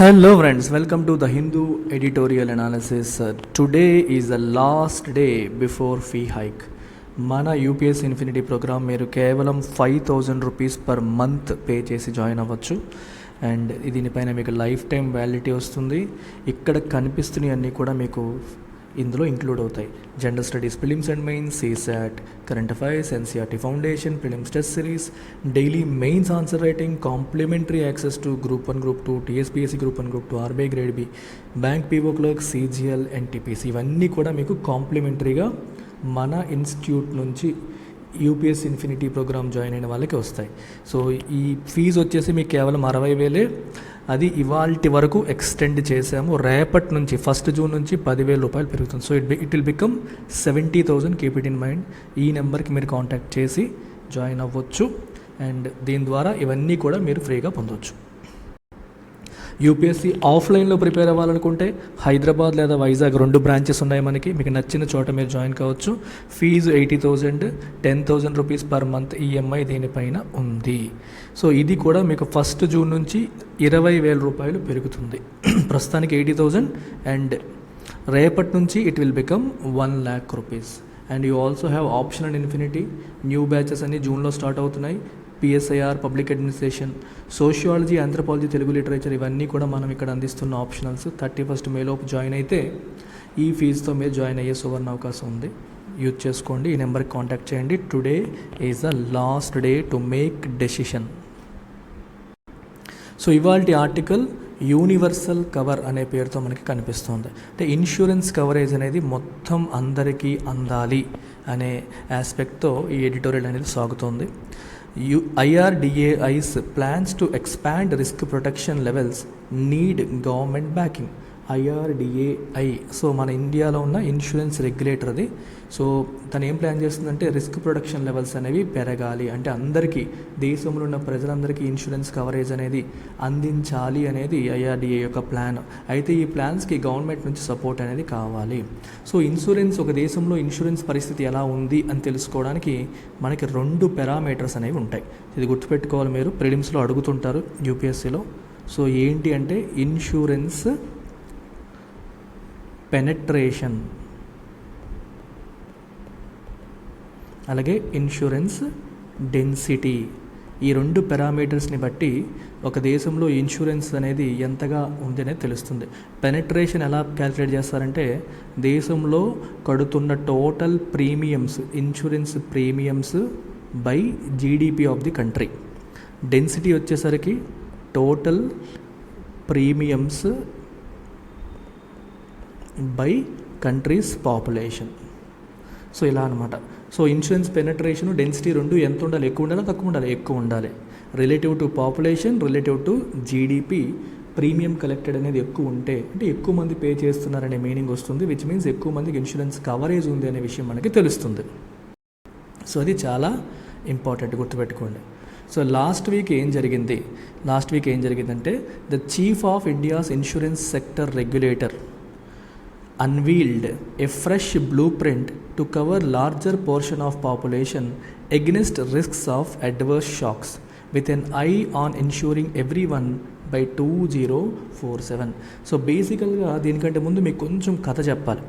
Hello friends, welcome to the Hindu editorial analysis. Today is the last day before fee hike. మన UPS infinity programme మీరు కేవలం 5,000 rupees per month pay చేసి join అవ్వచ్చు. And దీనిపైన మీకు life time validity వస్తుంది. ఇక్కడ కనిపిస్తున్నవన్నీ కూడా మీకు ఇందులో ఇంక్లూడ్ అవుతాయి. General studies prelims and mains, CSAT, current affairs, NCERT foundation, prelims test series, daily mains answer writing, complimentary access to group 1, group 2, TSPSC group 1, group 2, RBI grade B, bank PO clerk, CGL, NTPC ఇవన్నీ కూడా మీకు కాంప్లిమెంటరీగా మన institute నుంచి UPS infinity programme join అయిన వాళ్ళకి వస్తాయి. So ఈ fee వచ్చేసి మీకు కేవలం 60,000. అది ఇవాల్టి వరకు ఎక్స్టెండ్ చేసాము. రేపటి నుంచి 1 జూన్ నుంచి 10,000 రూపాయలు పెరుగుతుంది. So it will become 70,000. Keep it in mind. ఈ నెంబర్కి మీరు కాంటాక్ట్ చేసి జాయిన్ అవ్వచ్చు. అండ్ దీని ద్వారా ఇవన్నీ కూడా మీరు ఫ్రీగా పొందవచ్చు. యూపీఎస్సీ ఆఫ్లైన్లో ప్రిపేర్ అవ్వాలనుకుంటే హైదరాబాద్ లేదా వైజాగ్ 2 బ్రాంచెస్ ఉన్నాయి మనకి. మీకు నచ్చిన చోట మీరు జాయిన్ కావచ్చు. Fee 80,000, 10,000 rupees per month EMI దీనిపైన ఉంది. సో ఇది కూడా మీకు 1 జూన్ నుంచి 20,000 రూపాయలు పెరుగుతుంది. ప్రస్తుతానికి 80,000 అండ్ రేపటి నుంచి it will become 1,00,000 rupees. And you also have option and infinity. New batches అన్ని జూన్లో స్టార్ట్ అవుతున్నాయి. PSIR, public administration, sociology, anthropology, Telugu literature ఇవన్నీ కూడా మనం ఇక్కడ అందిస్తున్న ఆప్షనల్స్. 31 మేలోపు జాయిన్ అయితే ఈ ఫీజుతో మీరు జాయిన్ అయ్యే సువర్ణ అవకాశం ఉంది. యూజ్ చేసుకోండి. ఈ నెంబర్కి కాంటాక్ట్ చేయండి. Today is the last day to make decision. So ఇవాల్టి ఆర్టికల్ యూనివర్సల్ కవర్ అనే పేరుతో మనకి కనిపిస్తుంది. అంటే ఇన్సూరెన్స్ కవరేజ్ అనేది మొత్తం అందరికీ అందాలి అనే ఆస్పెక్ట్తో ఈ ఎడిటోరియల్ అనేది సాగుతోంది. IRDAI's plans to expand risk protection levels need government backing. IRDAI so మన ఇండియాలో ఉన్న ఇన్సూరెన్స్ రెగ్యులేటర్ అది. సో తను ఏం ప్లాన్ చేస్తుందంటే రిస్క్ ప్రొటెక్షన్ లెవెల్స్ అనేవి పెరగాలి, అంటే అందరికీ, దేశంలో ఉన్న ప్రజలందరికీ ఇన్సూరెన్స్ కవరేజ్ అనేది అందించాలి అనేది IRDA యొక్క ప్లాన్. అయితే ఈ ప్లాన్స్కి గవర్నమెంట్ నుంచి సపోర్ట్ అనేది కావాలి. సో ఇన్సూరెన్స్, ఒక దేశంలో ఇన్సూరెన్స్ పరిస్థితి ఎలా ఉంది అని తెలుసుకోవడానికి మనకి 2 పారామీటర్స్ అనేవి ఉంటాయి. ఇది గుర్తుపెట్టుకోవాలి. మీరు ప్రిలిమ్స్లో అడుగుతుంటారు యూపీఎస్సీలో. సో ఏంటి అంటే ఇన్సూరెన్స్ పెనట్రేషన్, అలాగే ఇన్సూరెన్స్ డెన్సిటీ. ఈ 2 పారామీటర్స్ని బట్టి ఒక దేశంలో ఇన్సూరెన్స్ అనేది ఎంతగా ఉంది అనేది తెలుస్తుంది. పెనట్రేషన్ ఎలా క్యాలిక్యులేట్ చేస్తారంటే దేశంలో కడుతున్న total premiums, insurance premiums by GDP of the country. Density వచ్చేసరికి total premiums by country's population. So ఇలా అనమాట. సో ఇన్సూరెన్స్ పెనట్రేషన్, డెన్సిటీ 2 ఎంత ఉండాలి? ఎక్కువ ఉండాలి, తక్కువ ఉండాలి? ఎక్కువ ఉండాలి. Relative to population, relative to GDP premium collected అనేది ఎక్కువ ఉంటే, అంటే ఎక్కువ మంది పే చేస్తున్నారనే మీనింగ్ వస్తుంది. విచ్ మీన్స్ ఎక్కువ మందికి ఇన్సూరెన్స్ కవరేజ్ ఉంది అనే విషయం మనకి తెలుస్తుంది. సో అది చాలా ఇంపార్టెంట్, గుర్తుపెట్టుకోండి. సో లాస్ట్ వీక్ ఏం జరిగిందంటే the chief of India's insurance sector regulator unveiled a fresh blueprint to cover larger portion of population against risks of adverse shocks with an eye on ensuring everyone by 2047. So బేసికల్గా దీనికంటే ముందు మీకు కొంచెం కథ చెప్పాలి.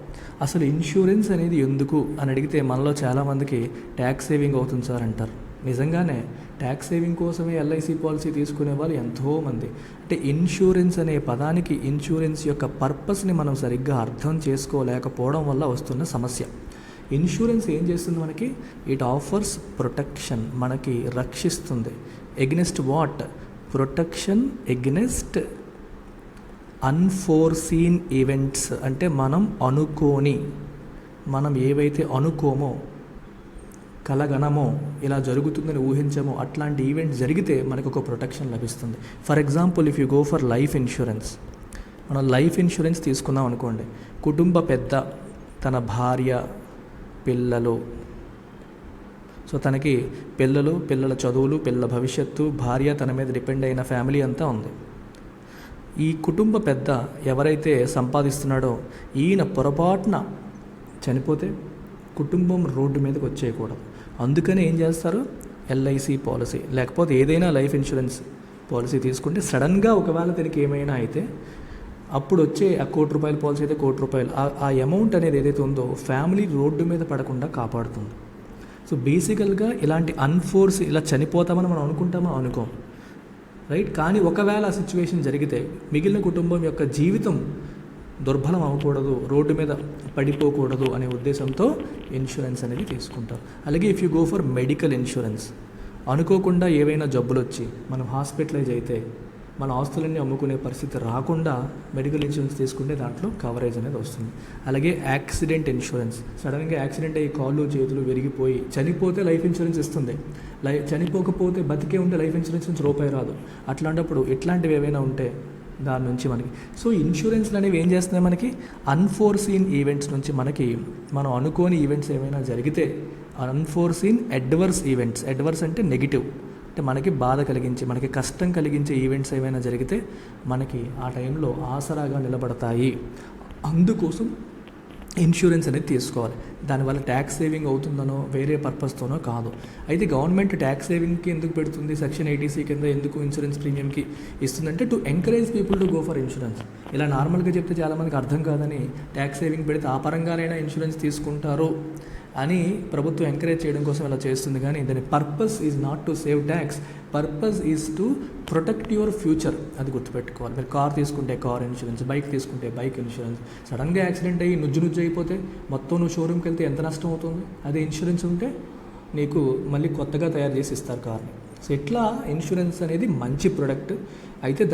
అసలు ఇన్సూరెన్స్ అనేది ఎందుకు అని అడిగితే మనలో చాలామందికి ట్యాక్స్ సేవింగ్ అవుతుంది సార్ అంటారు. నిజంగానే ట్యాక్స్ సేవింగ్ కోసమే ఎల్ఐసి పాలసీ తీసుకునే వాళ్ళు ఎంతోమంది. అంటే ఇన్సూరెన్స్ అనే పదానికి, ఇన్సూరెన్స్ యొక్క పర్పస్ని మనం సరిగ్గా అర్థం చేసుకోలేకపోవడం వల్ల వస్తున్న సమస్య. ఇన్సూరెన్స్ ఏం చేస్తుంది మనకి? ఇట్ ఆఫర్స్ ప్రొటెక్షన్, మనకి రక్షిస్తుంది. Against what? Protection against unforeseen events. అంటే మనం ఏవైతే అనుకోమో, కలగనమో, ఇలా జరుగుతుందని ఊహించమో, అట్లాంటి ఈవెంట్ జరిగితే మనకు ఒక ప్రొటెక్షన్ లభిస్తుంది. For example, if you go for life insurance, మనం లైఫ్ ఇన్సూరెన్స్ తీసుకున్నాం అనుకోండి. కుటుంబ పెద్ద, తన భార్య, పిల్లలు, సో తనకి పిల్లల చదువులు, పిల్లల భవిష్యత్తు, భార్య, తన మీద డిపెండ్ అయిన ఫ్యామిలీ అంతా ఉంది. ఈ కుటుంబ పెద్ద ఎవరైతే సంపాదిస్తున్నాడో ఈయన పొరపాటున చనిపోతే కుటుంబం రోడ్డు మీదకి వచ్చేయకూడదు. అందుకని ఏం చేస్తారు? ఎల్ఐసి పాలసీ లేకపోతే ఏదైనా లైఫ్ ఇన్సూరెన్స్ పాలసీ తీసుకుంటే సడన్గా ఒకవేళ దీనికి ఏమైనా అయితే అప్పుడు వచ్చే ఆ ₹1,00,00,000 పాలసీ అయితే ₹1,00,00,000 ఆ అమౌంట్ అనేది ఏదైతే ఉందో ఫ్యామిలీ రోడ్డు మీద పడకుండా కాపాడుతుంది. సో బేసికల్గా ఇలాంటి అన్ఫోర్స్ ఇలా చనిపోతామని మనం అనుకుంటామో అనుకోం, రైట్? కానీ ఒకవేళ ఆ సిచ్యువేషన్ జరిగితే మిగిలిన కుటుంబం యొక్క జీవితం దుర్బలం అవ్వకూడదు, రోడ్డు మీద పడిపోకూడదు అనే ఉద్దేశంతో ఇన్సూరెన్స్ అనేది తీసుకుంటారు. అలాగే if you go for medical insurance, అనుకోకుండా ఏవైనా జబ్బులు వచ్చి మనం హాస్పిటలైజ్ అయితే మన ఆస్తులన్నీ అమ్ముకునే పరిస్థితి రాకుండా మెడికల్ ఇన్సూరెన్స్ తీసుకుంటే దాంట్లో కవరేజ్ అనేది వస్తుంది. అలాగే యాక్సిడెంట్ ఇన్సూరెన్స్, సడన్గా యాక్సిడెంట్ అయ్యి కాళ్ళు చేతులు విరిగిపోయి చనిపోతే లైఫ్ ఇన్సూరెన్స్ ఇస్తుంది, చనిపోకపోతే బతికే ఉంటే లైఫ్ ఇన్సూరెన్స్ నుంచి రూపాయి రాదు. అట్లాంటప్పుడు ఇట్లాంటివి ఏవైనా ఉంటే దాని నుంచి మనకి సో ఇన్సూరెన్స్లు అనేవి ఏం చేస్తున్నాయి, మనకి అన్ఫోర్సీన్ ఈవెంట్స్ నుంచి మనకి మనం అనుకోని ఈవెంట్స్ ఏమైనా జరిగితే అన్ఫోర్సీన్ అడ్వర్స్ ఈవెంట్స్, అడ్వర్స్ అంటే నెగిటివ్, అంటే మనకి బాధ కలిగించే మనకి కష్టం కలిగించే ఈవెంట్స్ ఏమైనా జరిగితే మనకి ఆ టైంలో ఆసరాగా నిలబడతాయి. అందుకోసం ఇన్సూరెన్స్ అనేది తీసుకోవాలి. దానివల్ల ట్యాక్స్ సేవింగ్ అవుతుందనో వేరే పర్పస్తోనో కాదు. అయితే గవర్నమెంట్ ట్యాక్స్ సేవింగ్కి ఎందుకు పెడుతుంది, సెక్షన్ 80C కింద ఎందుకు ఇన్సూరెన్స్ ప్రీమియంకి ఇస్తుందంటే to encourage people to go for insurance. ఇలా నార్మల్గా చెప్తే చాలామందికి అర్థం కాదని ట్యాక్స్ సేవింగ్ పెడితే ఆ పరంగానైనా ఇన్సూరెన్స్ తీసుకుంటారు అని ప్రభుత్వం ఎంకరేజ్ చేయడం కోసం ఇలా చేస్తుంది. కానీ దాని purpose is not to save tax, purpose is to protect your future. అది గుర్తుపెట్టుకోవాలి. మీరు కార్ తీసుకుంటే కార్ ఇన్సూరెన్స్, బైక్ తీసుకుంటే బైక్ ఇన్సూరెన్స్. సడన్గా యాక్సిడెంట్ అయ్యి నుజ్జు అయిపోతే మొత్తం నువ్వు షోరూమ్కి వెళ్తే ఎంత నష్టం అవుతుంది, అదే ఇన్సూరెన్స్ ఉంటే నీకు మళ్ళీ కొత్తగా తయారు చేసి ఇస్తారు కార్ని. సో ఇట్లా ఇన్సూరెన్స్ అనేది మంచి ప్రొడక్ట్. అయితే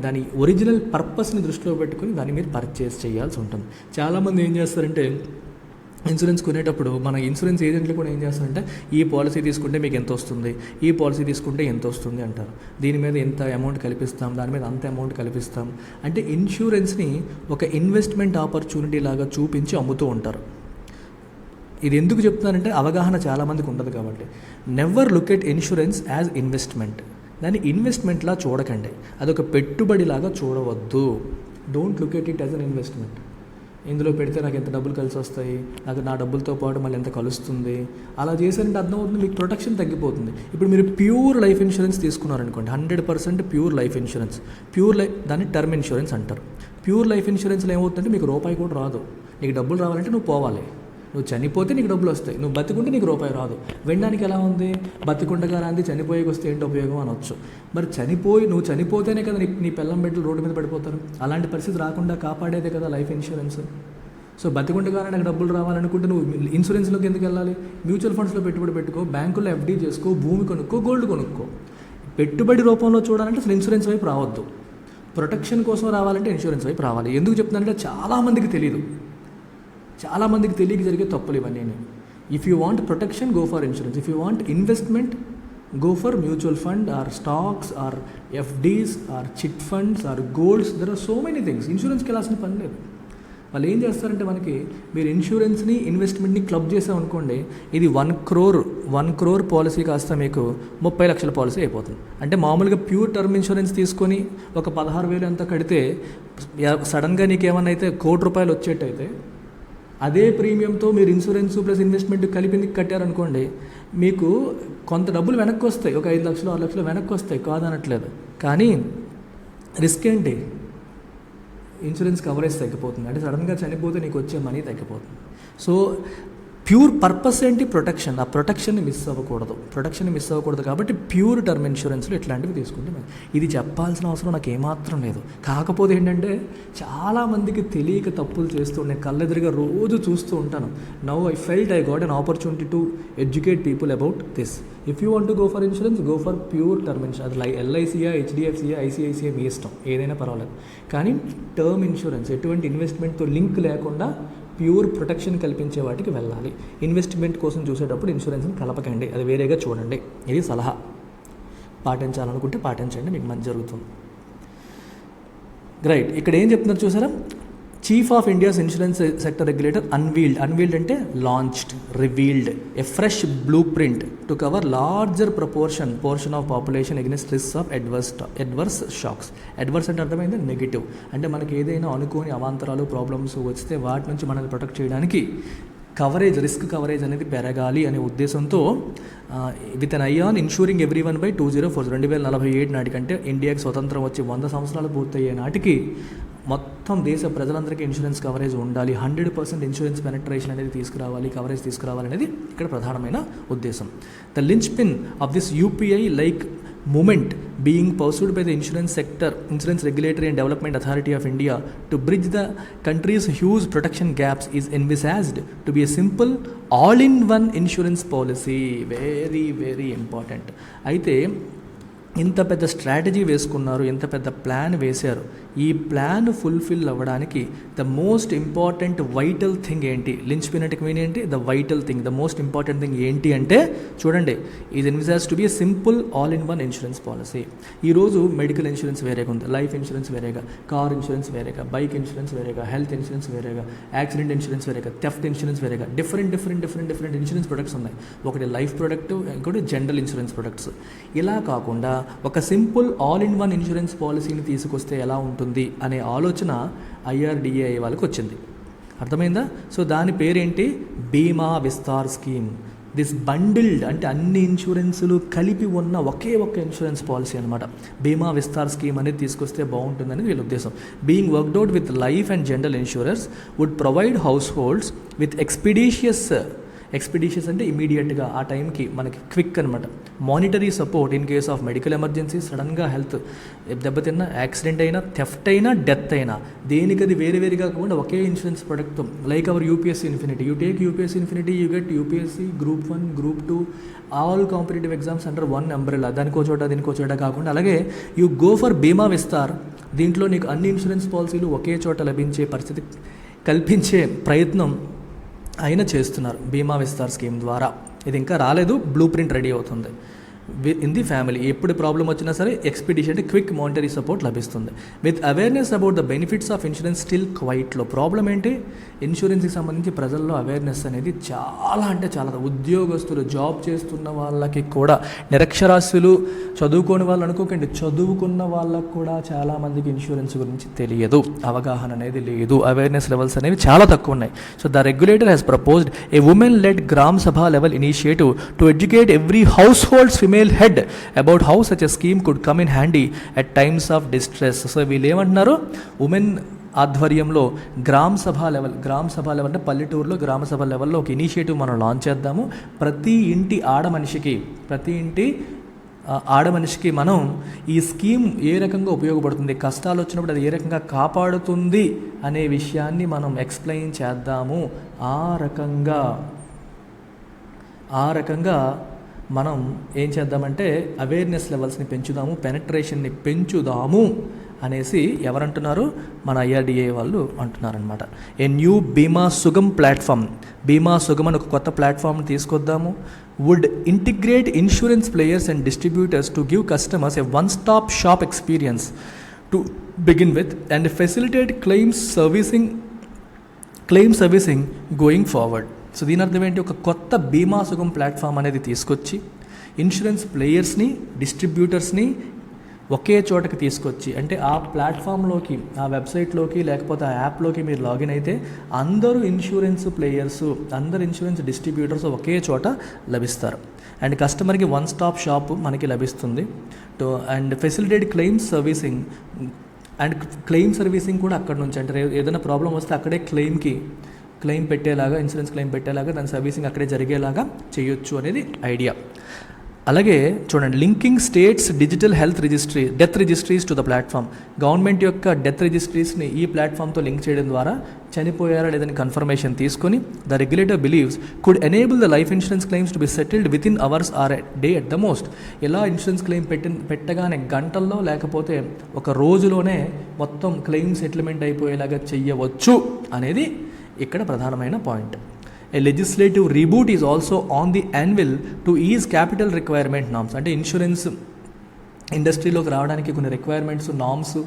దాని ఒరిజినల్ పర్పస్ని దృష్టిలో పెట్టుకుని దాన్ని మీరు పర్చేస్ చేయాల్సి ఉంటుంది. చాలామంది ఏం చేస్తారంటే ఇన్సూరెన్స్ కొనేటప్పుడు మన ఇన్సూరెన్స్ ఏజెంట్లు కూడా ఏం చేస్తారంటే ఈ పాలసీ తీసుకుంటే మీకు ఎంత వస్తుంది, ఈ పాలసీ తీసుకుంటే ఎంత వస్తుంది అంటారు. దీని మీద ఎంత అమౌంట్ కల్పిస్తాం, దాని మీద అంత అమౌంట్ కల్పిస్తాం అంటే ఇన్సూరెన్స్ని ఒక ఇన్వెస్ట్మెంట్ ఆపర్చునిటీ లాగా చూపించి అమ్ముతూ ఉంటారు. ఇది ఎందుకు చెప్తున్నానంటే అవగాహన చాలామందికి ఉండదు కాబట్టి. Never look at insurance as investment. దాన్ని ఇన్వెస్ట్మెంట్లా చూడకండి, అదొక పెట్టుబడిలాగా చూడవద్దు. Don't look at it as an investment. ఇందులో పెడితే నాకు ఎంత డబ్బులు కలిసి వస్తాయి, నాకు నా డబ్బులతో పాటు మళ్ళీ ఎంత కలుస్తుంది, అలా చేశారంటే అర్థమవుతుంది మీకు ప్రొటెక్షన్ తగ్గిపోతుంది. ఇప్పుడు మీరు ప్యూర్ లైఫ్ ఇన్సూరెన్స్ తీసుకున్నారనుకోండి, 100% ప్యూర్ లైఫ్ ఇన్సూరెన్స్, దాన్ని టర్మ్ ఇన్సూరెన్స్ అంటారు. ప్యూర్ లైఫ్ ఇన్సూరెన్స్లో ఏమవుతుందంటే మీకు రూపాయి కూడా రాదు. నీకు డబ్బులు రావాలంటే నువ్వు పోవాలి, నువ్వు చనిపోతే నీకు డబ్బులు వస్తాయి, నువ్వు బతికుంటే నీకు రూపాయి రాదు. వినడానికి ఎలా ఉంది, బతికుండగా రాంది చనిపోయేకి వస్తే ఏంటి ఉపయోగం అనొచ్చు. మరి నువ్వు చనిపోతేనే కదా నీ పెళ్ళం బిడ్డలు రోడ్డు మీద పడిపోతారు. అలాంటి పరిస్థితి రాకుండా కాపాడేదే కదా లైఫ్ ఇన్సూరెన్స్. సో బతికుండగానే నాకు డబ్బులు రావాలనుకుంటే నువ్వు ఇన్సూరెన్స్లోకి ఎందుకు వెళ్ళాలి? మ్యూచువల్ ఫండ్స్లో పెట్టుబడి పెట్టుకో, బ్యాంకుల్లో FD చేసుకో, భూమి కొనుక్కో, గోల్డ్ కొనుక్కో. పెట్టుబడి రూపంలో చూడాలంటే అసలు ఇన్సూరెన్స్ వైపు రావద్దు. ప్రొటెక్షన్ కోసం రావాలంటే ఇన్సూరెన్స్ వైపు రావాలి. ఎందుకు చెప్తున్నానంటే చాలామందికి తెలియక జరిగే తప్పులు ఇవన్నీ. If you want protection, go for insurance. If you want investment, go for mutual fund or stocks or FDs or chit funds or golds. There are so many things. ఇన్సూరెన్స్కి వెళ్ళాల్సిన పని లేదు. వాళ్ళు ఏం చేస్తారంటే మనకి మీరు ఇన్సూరెన్స్ని ఇన్వెస్ట్మెంట్ని క్లబ్ చేసామనుకోండి, ఇది 1 crore పాలసీ కాస్త మీకు 30 లక్షల పాలసీ అయిపోతుంది. అంటే మామూలుగా ప్యూర్ టర్మ్ ఇన్సూరెన్స్ తీసుకొని ఒక 16,000 అంతా కడితే సడన్గా నీకేమన్నా అయితే ₹1,00,00,000 వచ్చేటైతే అదే ప్రీమియంతో మీరు ఇన్సూరెన్స్ ప్లస్ ఇన్వెస్ట్మెంట్ కలిపి కట్టారనుకోండి, మీకు కొంత డబ్బులు వెనక్కి వస్తాయి, ఒక 5 లక్షలు 6 లక్షలు వెనక్కి వస్తాయి, కాదనట్లేదు. కానీ రిస్క్ ఏంటి, ఇన్సూరెన్స్ కవరేజ్ తగ్గిపోతుంది. అంటే సడన్గా చనిపోతే నీకు వచ్చే మనీ తగ్గిపోతుంది. సో ప్యూర్ పర్పస్ ఏంటి, ప్రొటెక్షన్. ఆ ప్రొటెక్షన్ని మిస్ అవ్వకూడదు కాబట్టి ప్యూర్ టర్మ్ ఇన్సూరెన్స్లో ఇట్లాంటివి తీసుకుంటే ఇది చెప్పాల్సిన అవసరం నాకు ఏమాత్రం లేదు. కాకపోతే ఏంటంటే చాలామందికి తెలియక తప్పులు చేస్తూ నేను కళ్ళెదురుగా రోజు చూస్తూ ఉంటాను. Now I felt I got an opportunity to educate people about this. If you want to go for insurance, go for pure term insurance. అది LICయా, HDFCయా, ICICI మీ ఇష్టం, ఏదైనా పర్వాలేదు. కానీ టర్మ్ ఇన్సూరెన్స్ ఎటువంటి ఇన్వెస్ట్మెంట్తో లింక్ లేకుండా ప్యూర్ ప్రొటెక్షన్ కల్పించే వాటికి వెళ్ళాలి. ఇన్వెస్ట్మెంట్ కోసం చూసేటప్పుడు ఇన్సూరెన్స్ని కలపకండి, అది వేరేగా చూడండి. ఇది సలహా. పాటించాలనుకుంటే పాటించండి, మీకు మంచి జరుగుతుంది. రైట్, ఇక్కడ ఏం చెప్తున్నారు చూసారా? Chief of India's insurance sector regulator unveiled అంటే launched, revealed a fresh blue print to cover larger portion of population against risk of adverse shocks. Adverse అంటే అర్థమైంది నెగిటివ్, అంటే మనకి ఏదైనా అనుకోని అవాంతరాలు ప్రాబ్లమ్స్ వస్తే వాటి నుంచి మనల్ని ప్రొటెక్ట్ చేయడానికి కవరేజ్, రిస్క్ కవరేజ్ అనేది పెరగాలి అనే ఉద్దేశంతో with an I on insuring every one by 2047 నాటికంటే ఇండియాకి స్వతంత్రం వచ్చి 100 సంవత్సరాలు పూర్తయ్యే నాటికి మొత్తం దేశ ప్రజలందరికీ ఇన్సూరెన్స్ కవరేజ్ ఉండాలి, 100% ఇన్సూరెన్స్ పెనట్రేషన్ అనేది తీసుకురావాలి, కవరేజ్ తీసుకురావాలి అనేది ఇక్కడ ప్రధానమైన ఉద్దేశం. The Lynch pin of this UPI like movement being pursued by the insurance sector, Insurance Regulatory and Development Authority of India, to bridge the country's huge protection gaps is envisaged to be a simple all-in-one insurance policy. Very very important. అయితే ఇంత పెద్ద strategy వేసుకున్నారు, ఇంత పెద్ద plan వేశారు. ఈ plan fulfil అవ్వడానికి the most important vital thing ఏంటి? లించ్ పినటిక్ మీన్ ఏంటి? The vital thing, the most important thing ఏంటి అంటే చూడండి, ఇది envisages to be a simple all in one insurance policy. ఈరోజు మెడికల్ ఇన్సూరెన్స్ వేరేగా ఉంది, లైఫ్ ఇన్సూరెన్స్ వేరేగా, కార్ ఇన్సూరెన్స్ వేరేగా, బైక్ ఇన్సూరెన్స్ వేరేగా, హెల్త్ ఇన్సూరెన్స్ వేరేగా, యాక్సిడెంట్ ఇన్సూరెన్స్ వేరేగా, థెఫ్ట్ ఇన్సూరెన్స్ వేరేగా, డిఫరెంట్ ఇన్సూరెన్స్ ప్రొడక్ట్స్ ఉన్నాయి. ఒకటి లైఫ్ ప్రొడక్ట్, ఇంకోటి జనరల్ ఇన్సూరెన్స్ ప్రొడక్ట్స్. ఇలా కాకుండా ఒక simple all in one insurance పాలసీని తీసుకొస్తే ఎలా ఉంటుంది అనే ఆలోచన IRDAI వాళ్ళకి వచ్చింది. అర్థమైందా? సో దాని పేరేంటి? బీమా విస్తార్ స్కీమ్. దిస్ బండిల్డ్ అంటే అన్ని ఇన్సూరెన్సులు కలిపి ఉన్న ఒకే ఒక్క ఇన్సూరెన్స్ పాలసీ అనమాట. బీమా విస్తార్ స్కీమ్ అనేది తీసుకొస్తే బాగుంటుందని వీళ్ళ ఉద్దేశం. Being worked out with life and general insurers would provide హౌస్ హోల్డ్స్ విత్ ఎక్స్పీడిషియస్ అంటే ఇమీడియట్గా ఆ టైంకి మనకి క్విక్ అనమాట monetary support in case of medical emergency, సడన్గా హెల్త్ దెబ్బతిన్నా, యాక్సిడెంట్ అయినా, థెఫ్ట్ అయినా, డెత్ అయినా, దేనికది వేరువేరుగా కాకుండా ఒకే insurance product. Like our UPSC Infinity, you take UPSC Infinity, you get UPSC Group 1, Group 2 all competitive exams under one umbrella. దీనికో చోట కాకుండా అలాగే యూ గో ఫర్ బీమా విస్తార్. దీంట్లో నీకు అన్ని ఇన్సూరెన్స్ పాలసీలు ఒకే చోట లభించే పరిస్థితి కల్పించే ప్రయత్నం ఆయన చేస్తున్నారు బీమా విస్తార్ స్కీమ్ ద్వారా. ఇది ఇంకా రాలేదు, బ్లూ ప్రింట్ రెడీ అవుతుంది. ఇన్ ది ఫ్యామిలీ ఎప్పుడు ప్రాబ్లం వచ్చినా సరే ఎక్స్పీడిషన్ అంటే క్విక్ మానిటరీ సపోర్ట్ లభిస్తుంది. With awareness about the benefits of insurance still quite low. Problem ఏంటి? ఇన్సూరెన్స్కి సంబంధించి ప్రజల్లో అవేర్నెస్ అనేది చాలా అంటే చాలా. ఉద్యోగస్తులు, జాబ్ చేస్తున్న వాళ్ళకి కూడా, నిరక్షరాస్యులు, చదువుకోని వాళ్ళు అనుకోకండి, చదువుకున్న వాళ్ళకు కూడా చాలామందికి ఇన్సూరెన్స్ గురించి తెలియదు, అవగాహన అనేది లేదు, అవేర్నెస్ లెవెల్స్ అనేవి చాలా తక్కువ ఉన్నాయి. So the regulator has proposed A women lead గ్రామ సభ level initiative to educate every house holds female head about how such a scheme could come in handy at times of distress. So వీళ్ళు ఏమంటున్నారు? Women ఆధ్వర్యంలో గ్రామ సభ level అంటే పల్లెటూరులో గ్రామ సభ లెవెల్లో ఒక ఇనిషియేటివ్ మనం లాంచ్ చేద్దాము. ప్రతి ఇంటి ఆడమనిషికి మనం ఈ స్కీమ్ ఏ రకంగా ఉపయోగపడుతుంది, కష్టాలు వచ్చినప్పుడు అది ఏ రకంగా కాపాడుతుంది అనే విషయాన్ని మనం ఎక్స్ప్లెయిన్ చేద్దాము. ఆ రకంగా మనం ఏం చేద్దామంటే అవేర్నెస్ లెవెల్స్ని పెంచుదాము, పెనట్రేషన్ని పెంచుదాము అనేసి ఎవరంటున్నారు? మన IRDAI వాళ్ళు అంటున్నారనమాట. ఏ న్యూ బీమా సుగమ్ ప్లాట్ఫామ్, బీమా సుగమ్ అని ఒక కొత్త ప్లాట్ఫామ్ని తీసుకొద్దాము. Would integrate insurance players and distributors to give customers a one stop shop experience to begin with and facilitate claims servicing going forward. So దీని అర్థం ఏంటి? ఒక కొత్త బీమా సుగం ప్లాట్ఫామ్ అనేది తీసుకొచ్చి ఇన్సూరెన్స్ ప్లేయర్స్ని, డిస్ట్రిబ్యూటర్స్ని ఒకే చోటకి తీసుకొచ్చి, అంటే ఆ ప్లాట్ఫామ్లోకి, ఆ వెబ్సైట్లోకి లేకపోతే ఆ యాప్లోకి మీరు లాగిన్ అయితే అందరూ ఇన్సూరెన్స్ ప్లేయర్స్, అందరు ఇన్సూరెన్స్ డిస్ట్రిబ్యూటర్స్ ఒకే చోట లభిస్తారు. అండ్ కస్టమర్కి వన్ స్టాప్ షాప్ మనకి లభిస్తుంది. అండ్ ఫెసిలిటేట్ క్లెయిమ్స్ సర్వీసింగ్ కూడా అక్కడ నుంచి, అంటే ఏదైనా ప్రాబ్లం వస్తే అక్కడే క్లెయిమ్ పెట్టేలాగా, ఇన్సూరెన్స్ క్లెయిమ్ పెట్టేలాగా, దాని సర్వీసింగ్ అక్కడే జరిగేలాగా చేయొచ్చు అనేది ఐడియా. అలాగే చూడండి, linking states digital death registries to the platform. Government యొక్క డెత్ రిజిస్ట్రీస్ని ఈ ప్లాట్ఫామ్తో లింక్ చేయడం ద్వారా చనిపోయారా లేదని కన్ఫర్మేషన్ తీసుకొని the regulator believes could enable the life insurance claims to be settled with in hours are day at the most. ఎలా insurance claim పెట్టగానే గంటల్లో లేకపోతే ఒక రోజులోనే మొత్తం క్లెయిమ్ సెటిల్మెంట్ అయిపోయేలాగా చెయ్యవచ్చు అనేది ఇక్కడ ప్రధానమైన point. A legislative reboot is also on the anvil to ease capital requirement norms. అంటే ఇన్సూరెన్స్ ఇండస్ట్రీలోకి రావడానికి కొన్ని రిక్వైర్మెంట్స్, నామ్స్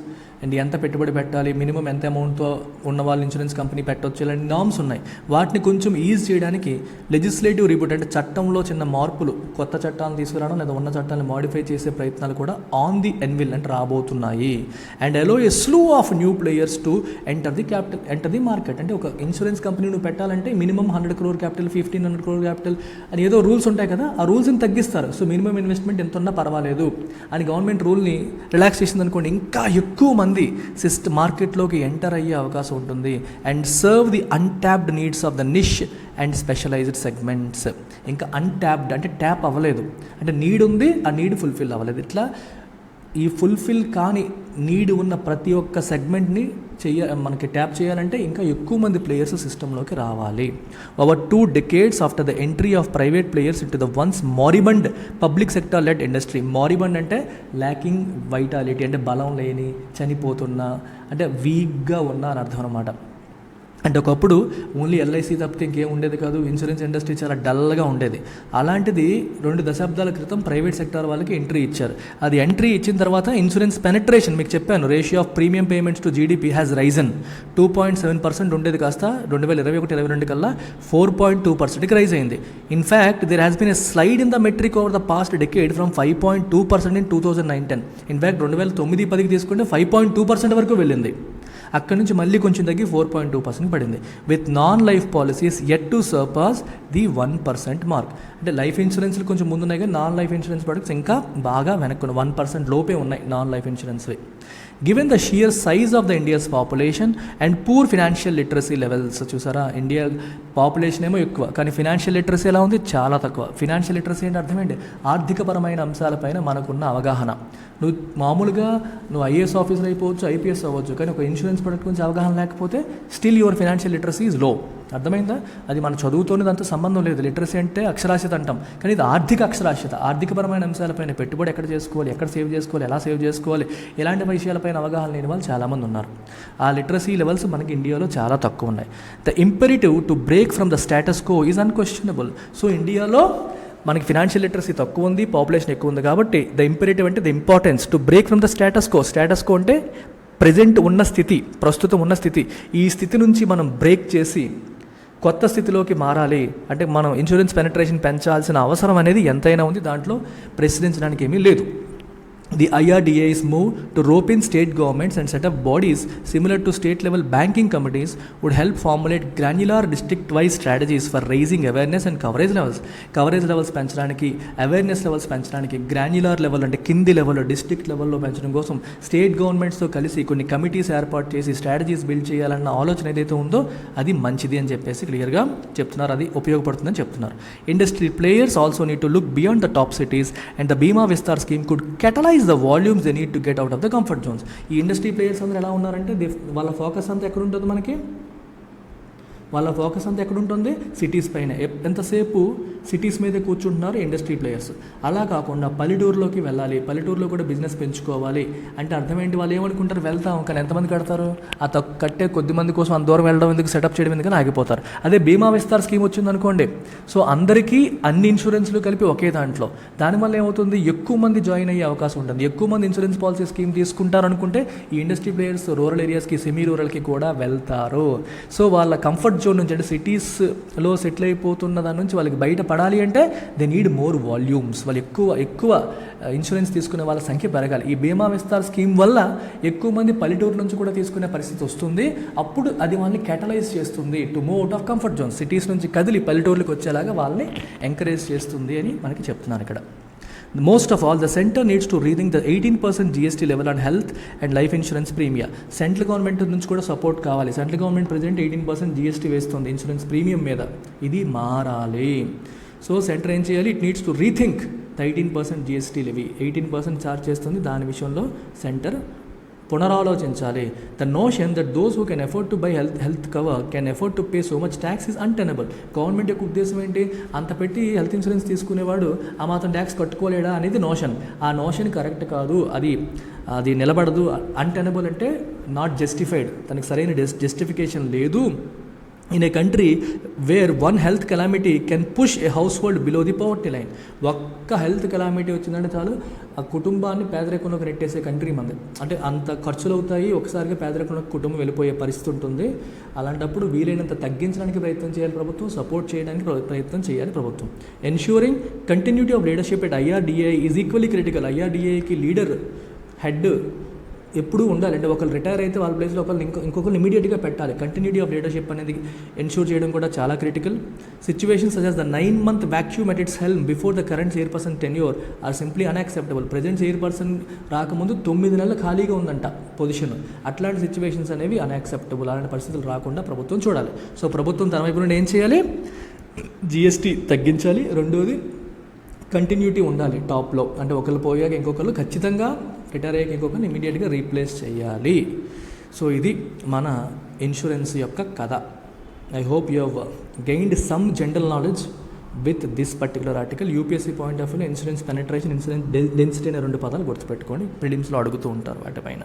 అండ్ ఎంత పెట్టుబడి పెట్టాలి, మినిమం ఎంత అమౌంట్తో ఉన్న వాళ్ళు ఇన్సూరెన్స్ కంపెనీ పెట్టవచ్చు, ఇలాంటి నామ్స్ ఉన్నాయి. వాటిని కొంచెం ఈజ్ చేయడానికి లెజిస్లేటివ్ రిపోర్ట్ అంటే చట్టంలో చిన్న మార్పులు, కొత్త చట్టాలను తీసుకురావడం లేదా ఉన్న చట్టాలను మాడిఫై చేసే ప్రయత్నాలు కూడా ఆన్ ది ఎన్విల్ అంటే రాబోతున్నాయి. And allow a slew of new players to enter the market. అంటే ఒక ఇన్సూరెన్స్ కంపెనీ నువ్వు పెట్టాలంటే minimum 100 crore capital, 1500 crore capital అని ఏదో రూల్స్ ఉంటాయి కదా, ఆ రూల్స్ని తగ్గిస్తారు. సో మినిమం ఇన్వెస్ట్మెంట్ ఎంత ఉన్నా పర్వాలేదు అని గవర్నమెంట్ రూల్ని రిలాక్స్ చేసింది అనుకోండి, ఇంకా ఎక్కువ మంది మార్కెట్లోకి ఎంటర్ అయ్యే అవకాశం ఉంటుంది. And serve the untapped needs of the niche and specialized segments. ఇంకా అన్ట్యాప్డ్ అంటే ట్యాప్ అవ్వలేదు, అంటే నీడ్ ఉంది, ఆ నీడ్ ఫుల్ఫిల్ అవ్వలేదు. ఇట్లా ఈ ఫుల్ఫిల్ కాని నీడ్ ఉన్న ప్రతి ఒక్క సెగ్మెంట్ని మనకి ట్యాప్ చేయాలంటే ఇంకా ఎక్కువ మంది ప్లేయర్స్ సిస్టంలోకి రావాలి. Over 2 decades after the entry of private players into the once moribund public sector led industry. Moribund అంటే ల్యాకింగ్ వైటాలిటీ, అంటే బలం లేని, చనిపోతున్న, అంటే వీక్గా ఉన్న అని అర్థం అనమాట. అంటే ఒకప్పుడు ఓన్లీ ఎల్ఐసి తప్పితే ఇంకేం ఉండేది కాదు, ఇన్సూరెన్స్ ఇండస్ట్రీ చాలా డల్గా ఉండేది. అలాంటిది 2 దశాబ్దాల క్రితం ప్రైవేట్ సెక్టార్ వాళ్ళకి ఎంట్రీ ఇచ్చారు. అది ఎంట్రీ ఇచ్చిన తర్వాత ఇన్సూరెన్స్ పెనట్రేషన్, మీకు చెప్పాను, ratio of premium payments to GDP has risen. 2.7% ఉండేది కాస్త 2021-22 కల్లా 4.2%కి రైజ్ అయింది. In fact there has been a slide in the metric over the past decade from 5.2% in 2009-10. In fact 2009-10కి తీసుకుంటే 5.2% వరకు వెళ్ళింది. అక్కడి నుంచి మళ్ళీ కొంచెం తగ్గి 4.2% పడింది. With non life policies yet to surpass the 1% mark. అంటే లైఫ్ ఇన్సూరెన్స్లు కొంచెం ముందున్నాయి కానీ నాన్ లైఫ్ ఇన్సూరెన్స్ ప్రొడక్ట్స్ ఇంకా బాగా వెనక్కున్నాయి, 1% లోపే ఉన్నాయి నాన్ లైఫ్ ఇన్సూరెన్స్వి. Given the sheer size of the India's population and poor financial literacy levels. చూసారా, ఇండియా పాపులేషన్ ఏమో ఎక్కువ కానీ ఫినాన్షియల్ లిటరసీ ఎలా ఉంది, చాలా తక్కువ. ఫినాన్షియల్ లిటరసీ అంటే అర్థం ఏంటి, ఆర్థికపరమైన అంశాలపైన మనకున్న అవగాహన. నువ్వు ఐఏఎస్ ఆఫీసర్ అయిపోవచ్చు, ఐపీఎస్ అవ్వచ్చు, కానీ ఒక ఇన్సూరెన్స్ ప్రొడక్ట్ గురించి అవగాహన లేకపోతే still your financial literacy is low. అర్థమైందా? అది మన చదువుతోనే దాంతో సంబంధం లేదు. లిటరసీ అంటే అక్షరాస్యత అంటాం, కానీ ఇది ఆర్థిక అక్షరాస్యత. ఆర్థికపరమైన అంశాలపైన పెట్టుబడి ఎక్కడ చేసుకోవాలి, ఎక్కడ సేవ్ చేసుకోవాలి, ఎలా సేవ్ చేసుకోవాలి, ఇలాంటి విషయాలపైన అవగాహన లేని వాళ్ళు చాలామంది ఉన్నారు. ఆ లిటరసీ లెవెల్స్ మనకి ఇండియాలో చాలా తక్కువ ఉన్నాయి. The imperative to break from the status quo is unquestionable. So ఇండియాలో మనకి ఫినాన్షియల్ లిటరసీ తక్కువ ఉంది, పాపులేషన్ ఎక్కువ ఉంది కాబట్టి ద ఇంపెరిటివ్ అంటే the importance to break from the status co. Status quo అంటే ప్రజెంట్ ఉన్న స్థితి, ప్రస్తుతం ఉన్న స్థితి. ఈ స్థితి నుంచి మనం బ్రేక్ చేసి కొత్త స్థితిలోకి మారాలి అంటే మనం ఇన్సూరెన్స్ పెనట్రేషన్ పెంచాల్సిన అవసరం అనేది ఎంతైనా ఉంది, దాంట్లో ప్రశ్నించడానికి ఏమీ లేదు. The IRDA is moved to rope in state governments and set up bodies similar to state level banking committees would help formulate granular district wise strategies for raising awareness and coverage levels. Coverage levels పెంచడానికి, awareness levels పెంచడానికి, granular level అంటే కింది లెవెల్లో, district లెవెల్లో పెంచడం కోసం state గవర్నమెంట్స్తో కలిసి కొన్ని కమిటీస్ ఏర్పాటు చేసి స్ట్రాటజీస్ బిల్డ్ చేయాలన్న ఆలోచన ఏదైతే ఉందో అది మంచిది అని చెప్పేసి క్లియర్గా చెప్తున్నారు, అది ఉపయోగపడుతుందని చెప్తున్నారు. Industry players also need to look beyond the top cities and the Bima Vistaar scheme could catalyze the volumes they need to get out of the comfort zones. ఈ ఇండస్ట్రీ ప్లేయర్స్ అందరూ ఎలా ఉన్నారంటే వాళ్ళ ఫోకస్ అంతా ఎక్కడ ఉంటుంది, వాళ్ళ ఫోకస్ అంతా ఎక్కడుంటుంది, సిటీస్ పైన. ఎంతసేపు సిటీస్ మీదే కూర్చుంటున్నారు ఇండస్ట్రీ ప్లేయర్స్. అలా కాకుండా పల్లెటూరులోకి వెళ్ళాలి, పల్లెటూరులో కూడా బిజినెస్ పెంచుకోవాలి అంటే అర్థం ఏంటి, వాళ్ళు ఏమనుకుంటారు, వెళ్తాం కానీ ఎంతమంది కడతారు, ఆ కట్టే కొద్ది మంది కోసం అంత దూరం వెళ్ళడం ఎందుకు, సెటప్ చేయడం ఎందుకని ఆగిపోతారు. అదే బీమా విస్తార్ స్కీమ్ వచ్చిందనుకోండి, సో అందరికీ అన్ని ఇన్సూరెన్స్లు కలిపి ఒకే దాంట్లో, దానివల్ల ఏమవుతుంది, ఎక్కువ మంది జాయిన్ అయ్యే అవకాశం ఉంటుంది, ఎక్కువ మంది ఇన్సూరెన్స్ పాలసీ స్కీమ్ తీసుకుంటారు అనుకుంటే ఈ ఇండస్ట్రీ ప్లేయర్స్ రూరల్ ఏరియాస్కి, సెమీ రూరల్కి కూడా వెళ్తారు. సో వాళ్ళ కంఫర్ట్ జోన్ నుంచి అంటే సిటీస్లో సెటిల్ అయిపోతున్న దాని నుంచి వాళ్ళకి బయట పడాలి అంటే దే నీడ్ మోర్ వాల్యూమ్స్. వాళ్ళు ఎక్కువ ఇన్సూరెన్స్ తీసుకునే వాళ్ళ సంఖ్య పెరగాలి. ఈ బీమా విస్తార్ స్కీమ్ వల్ల ఎక్కువ మంది పల్లెటూరు నుంచి కూడా తీసుకునే పరిస్థితి వస్తుంది. అప్పుడు అది వాళ్ళని కేటలైజ్ చేస్తుంది to move out of comfort zone. Cities నుంచి కదిలి పల్లెటూరులకు వచ్చేలాగా వాళ్ళని ఎంకరేజ్ చేస్తుంది అని మనకి చెప్తున్నారు ఇక్కడ. Most of all, the center needs to rethink the 18% GST level on health and life insurance premium. Central government నుంచి కూడా సపోర్ట్ కావాలి. సెంట్రల్ గవర్నమెంట్ ప్రెజెంట్ 18% GST వేస్తుంది ఇన్సూరెన్స్ ప్రీమియం మీద, ఇది మారాలి. సో సెంటర్ ఏం చేయాలి, it needs to rethink the 18% GST levy. 18% charge చేస్తుంది, దాని విషయంలో సెంటర్ పునరాలోచించాలి. The notion that those who can afford to buy health cover can afford to pay so much tax is untenable. Government యొక్క ఉద్దేశం ఏంటి, అంత పెట్టి హెల్త్ ఇన్సూరెన్స్ తీసుకునేవాడు ఆ మాత్రం ట్యాక్స్ కట్టుకోలేడా అనేది నోషన్. ఆ నోషన్ కరెక్ట్ కాదు, అది నిలబడదు. అన్టెనబుల్ అంటే నాట్ జస్టిఫైడ్, తనకి సరైన జస్టిఫికేషన్ లేదు. In a country where one health calamity can push A house hold below the poverty line. ఒక్క హెల్త్ కెలామిటీ వచ్చిందంటే చాలు ఆ కుటుంబాన్ని పేదరికంలోకి నెట్టేసే కంట్రీ మంది. అంటే అంత ఖర్చులు అవుతాయి, ఒకసారిగా పేదరికంలోకి కుటుంబం వెళ్ళిపోయే పరిస్థితి ఉంటుంది. అలాంటప్పుడు వీలైనంత తగ్గించడానికి ప్రయత్నం చేయాలి ప్రభుత్వం, సపోర్ట్ చేయడానికి ప్రయత్నం చేయాలి ప్రభుత్వం. Ensuring continuity of leadership at IRDAI is equally critical. IRDAIకి లీడర్ హెడ్ ఎప్పుడూ ఉండాలి. అంటే ఒకరు రిటైర్ అయితే వాళ్ళ ప్లేస్లో ఇంకొకరు ఇమీడియట్గా పెట్టాలి. కంటిన్యూటీ ఆఫ్ లీడర్షిప్ అనేది ఎన్షూర్ చేయడం కూడా చాలా critical. Situations such as the 9-month vacuum at its helm before the current chairperson tenure are simply unacceptable. Present chairperson రాకముందు 9 నెలలు ఖాళీగా ఉందంట పొజిషన్. అట్లాంటి సిచ్యువేషన్స్ అనేవి అన్యాక్సెప్టబుల్. అలాంటి పరిస్థితులు రాకుండా ప్రభుత్వం చూడాలి. సో ప్రభుత్వం తన వైపు నుండి ఏం చేయాలి? GST తగ్గించాలి. రెండోది కంటిన్యూటీ ఉండాలి టాప్లో. అంటే ఒకరు పోయాక ఇంకొకరు ఖచ్చితంగా రిటైర్ అయ్యాక ఇంకొకరిని ఇమీడియట్గా రీప్లేస్ చేయాలి. సో ఇది మన ఇన్సూరెన్స్ యొక్క కథ. I hope you have gained some general knowledge with this particular article. UPSC point of వ్యూలో ఇన్సూరెన్స్ పెనట్రేషన్, ఇన్సూరెన్స్ డెన్సిటీ అనే 2 పదాలు గుర్తుపెట్టుకోండి. ప్రిలిమ్స్లో అడుగుతూ ఉంటారు వాటిపైన.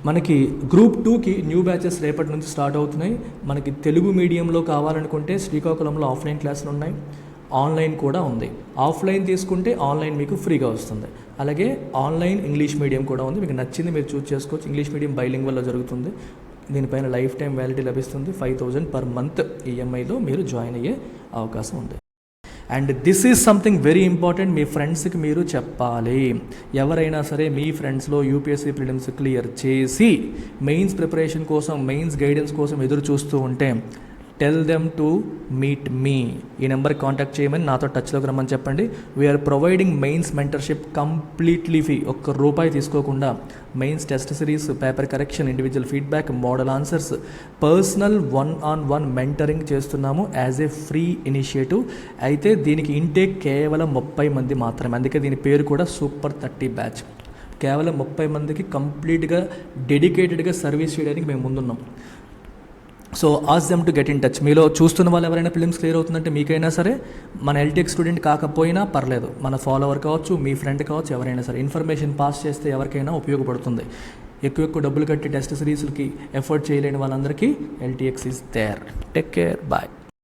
మనకి గ్రూప్ 2కి న్యూ బ్యాచెస్ రేపటి నుంచి స్టార్ట్ అవుతున్నాయి. మనకి తెలుగు మీడియంలో కావాలనుకుంటే శ్రీకాకుళంలో ఆఫ్లైన్ క్లాసులు ఉన్నాయి, ఆన్లైన్ కూడా ఉంది. ఆఫ్లైన్ తీసుకుంటే ఆన్లైన్ మీకు ఫ్రీగా వస్తుంది. అలాగే ఆన్లైన్ ఇంగ్లీష్ మీడియం కూడా ఉంది. మీకు నచ్చింది మీరు చూస్ చేసుకోవచ్చు. ఇంగ్లీష్ మీడియం బైలింగ్వల్లో జరుగుతుంది. దీనిపైన లైఫ్ టైం వ్యాలిటీ లభిస్తుంది. 5,000 per month EMIలో మీరు జాయిన్ అయ్యే అవకాశం ఉంది. And this is something very important. మీ ఫ్రెండ్స్కి మీరు చెప్పాలి. ఎవరైనా సరే మీ ఫ్రెండ్స్లో యూపీఎస్సీ ప్రిలిమ్స్ క్లియర్ చేసి మెయిన్స్ ప్రిపరేషన్ కోసం, మెయిన్స్ గైడెన్స్ కోసం ఎదురు చూస్తూ ఉంటే tell them to meet me. ఈ నెంబర్కి కాంటాక్ట్ చేయమని, నాతో టచ్లోకి రమ్మని చెప్పండి. We are providing mains mentorship completely free. ₹1 తీసుకోకుండా mains test series, paper correction, individual feedback, model answers, personal 1-on-1 mentoring చేస్తున్నాము యాజ్ ఏ ఫ్రీ ఇనిషియేటివ్. అయితే దీనికి ఇంటేక్ కేవలం 30 మంది మాత్రమే. అందుకే దీని పేరు కూడా సూపర్ 30 బ్యాచ్. కేవలం 30 మందికి కంప్లీట్గా డెడికేటెడ్గా సర్వీస్ చేయడానికి మేము ముందున్నాం. So ask them to get in touch. మీలో చూస్తున్న వాళ్ళు ఎవరైనా ఫిలిమ్స్ క్లియర్ అవుతుందంటే మీకైనా సరే, మన ఎల్టెక్ స్టూడెంట్ కాకపోయినా పర్లేదు, మన ఫాలోవర్ కావచ్చు, మీ ఫ్రెండ్ కావచ్చు, ఎవరైనా సరే ఇన్ఫర్మేషన్ పాస్ చేస్తే ఎవరికైనా ఉపయోగపడుతుంది. ఎక్కువ డబ్బులు కట్టి టెస్ట్ సిరీస్కి ఎఫర్ట్ చేయలేని వాళ్ళందరికీ LTX is there. Take care, bye.